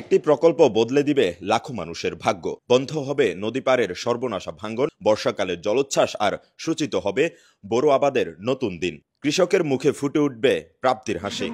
একটি প্রকল্প বদলে দিবে লাখো মানুষের ভাগ্য। বন্ধ হবে নদী পাড়ের সর্বনাশা ভাঙ্গন, বর্ষাকালের জলোচ্ছ্বাস, আর সূচিত হবে বোরো আবাদের নতুন দিন। কৃষকের মুখে ফুটে উঠবে প্রাপ্তির হাসি।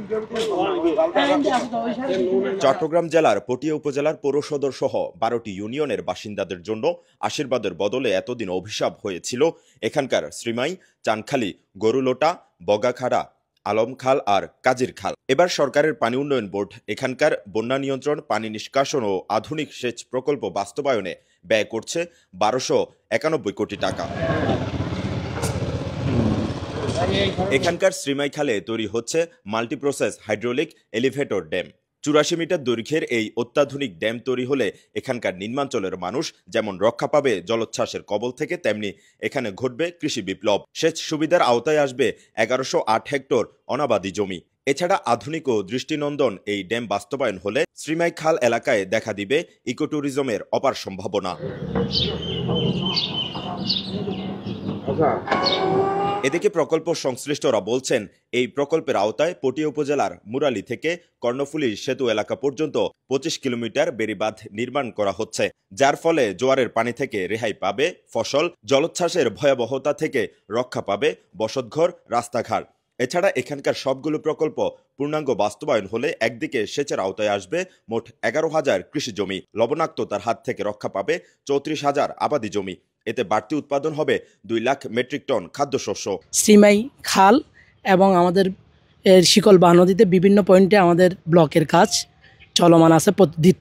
চট্টগ্রাম জেলার পটিয়া উপজেলার পৌর সদর সহ 12টি ইউনিয়নের বাসিন্দাদের জন্য আশীর্বাদের বদলে এতদিন অভিশাপ হয়েছিল এখানকার শ্রীমাই, চানখালী, গরুলোটা, বগাখাড়া, আলমখাল আর কাজির খাল। এবার সরকারের পানি উন্নয়ন বোর্ড এখানকার বন্যা নিয়ন্ত্রণ, পানি নিষ্কাশন ও আধুনিক সেচ প্রকল্প বাস্তবায়নে ব্যয় করছে 1291 কোটি টাকা। এখানকার শ্রীমাই খালে তৈরি হচ্ছে মাল্টিপ্রসেস হাইড্রোলিক এলিভেটর ড্যাম। 84 মিটার দৈর্ঘ্যের এই অত্যাধুনিক ড্যাম তৈরি হলে এখানকার নিম্নাঞ্চলের মানুষ যেমন রক্ষা পাবে জলোচ্ছ্বাসের কবল থেকে, তেমনি এখানে ঘটবে কৃষি বিপ্লব। সেচ সুবিধার আওতায় আসবে 1108 হেক্টর অনাবাদি জমি। এছাড়া আধুনিক ও দৃষ্টিনন্দন এই ড্যাম বাস্তবায়ন হলে শ্রীমাই খাল এলাকায় দেখা দিবে ইকোট্যুরিজমের অপার সম্ভাবনা। এদিকে প্রকল্প সংশ্লিষ্টরা বলছেন, এই প্রকল্পের আওতায় পটিয়া উপজেলার মুরালী থেকে কর্ণফুলী সেতু এলাকা পর্যন্ত 25 কিলোমিটার বেড়িবাঁধ নির্মাণ করা হচ্ছে, যার ফলে জোয়ারের পানি থেকে রেহাই পাবে ফসল, জলোচ্ছ্বাসের ভয়াবহতা থেকে রক্ষা পাবে বসতঘর, রাস্তাঘাট। এছাড়া এখানকার সবগুলো প্রকল্প পূর্ণাঙ্গ বাস্তবায়ন হলে একদিকে সেচের আওতায় আসবে মোট 11,000 কৃষি জমি, লবণাক্ততার হাত থেকে রক্ষা পাবে 34,000 আবাদি জমি। এতে বাড়তি উৎপাদন হবে 2 লাখ মেট্রিক টন খাদ্যশস্য। শ্রীমাই খাল এবং আমাদের শিকলবাহ নদীতে বিভিন্ন পয়েন্টে আমাদের ব্লকের কাজ চলমান আছে।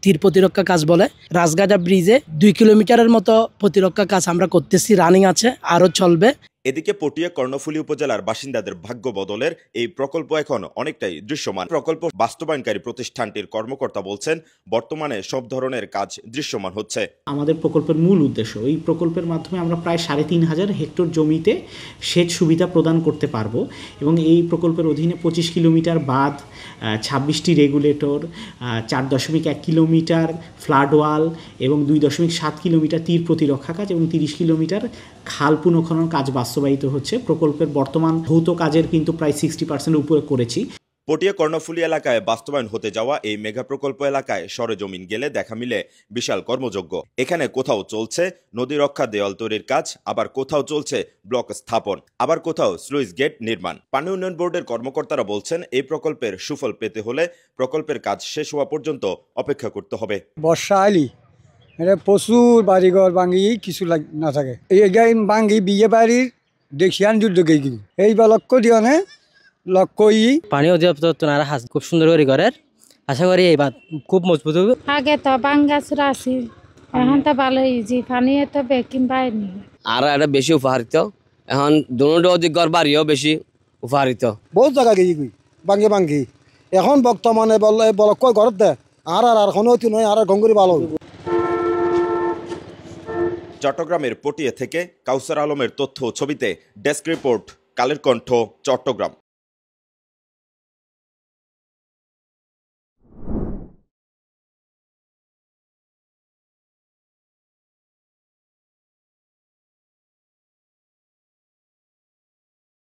তীর প্রতিরক্ষা কাজ বলে রাজগাজা ব্রিজে 2 কিলোমিটারের মতো প্রতিরক্ষা কাজ আমরা করতেছি, রানিং আছে, আরও চলবে। এদিকে পটিয়া কর্ণফুলী উপজেলার বাসিন্দাদের ভাগ্য বদলের এই প্রকল্প এখন অনেকটাই দৃশ্যমান। প্রকল্প বাস্তবায়নকারী প্রতিষ্ঠানটির কর্মকর্তা বলছেন, বর্তমানে সব ধরনের কাজ দৃশ্যমান হচ্ছে। আমাদের প্রকল্পের মূল উদ্দেশ্য, এই প্রকল্পের মাধ্যমে আমরা প্রায় 3,500 হেক্টর জমিতে সেচ সুবিধা প্রদান করতে পারবো এবং এই প্রকল্পের অধীনে 25 কিলোমিটার বাঁধ, 26টি রেগুলেটর, 4.1 কিলোমিটার ফ্লাড ওয়াল এবং 2.7 কিলোমিটার তীর প্রতিরক্ষা কাজ এবং 30 কিলোমিটার খাল পুনঃখনন কাজ বাস্তবায়িত হচ্ছে। প্রকল্পের বর্তমান ভৌত কাজের কিন্তু প্রায় 60% উপরে করেছি। পটিয়া কর্ণফুলী এলাকায় বাস্তবায়ন হতে যাওয়া এই মেগা প্রকল্প এলাকায় সরেজমিন গেলে দেখা মিলে বিশাল কর্মযজ্ঞ। এখানে কোথাও চলছে নদী রক্ষা দেওয়াল তৈরির কাজ, আবার কোথাও চলছে ব্লক স্থাপন, আবার কোথাও স্লুইস গেট নির্মাণ। পানি উন্নয়ন বোর্ডের কর্মকর্তারা বলছেন, এই প্রকল্পের সুফল পেতে হলে প্রকল্পের কাজ শেষ হওয়া পর্যন্ত অপেক্ষা করতে হবে। বর্ষা আইলি এটা প্রচুর বাড়িঘর ভাঙি কিছু না থাকে, এই ভাঙি বিয়ে বাড়ির দেখিয়ান যুদ্ধ গেই এই বা লক্ষ্য দিয়ে পানি অধিদপ্তর খুব সুন্দর করে ঘরের আশা করি এই বাদ খুব মজবুত হবে। আগে তো বাঙ্গাসুরা আছি, এখন তো ভালো হয়েছি, পানি তো বেকিং পাইনি। আর এটা বেশি উপহারিত, এখন দুটো অধিক ঘর বাড়িও বেশি উপহারিত। বহুত জায়গা গেই ভাঙ্গি এখন বর্তমানে বলক ঘরত দে আর কোনো নয়, আর গঙ্গুরি ভালো। চট্টগ্রামের পটিয়া থেকে কাউসার আলমের তথ্য ছবিতে ডেস্ক রিপোর্ট, কালের কণ্ঠ, চট্টগ্রাম।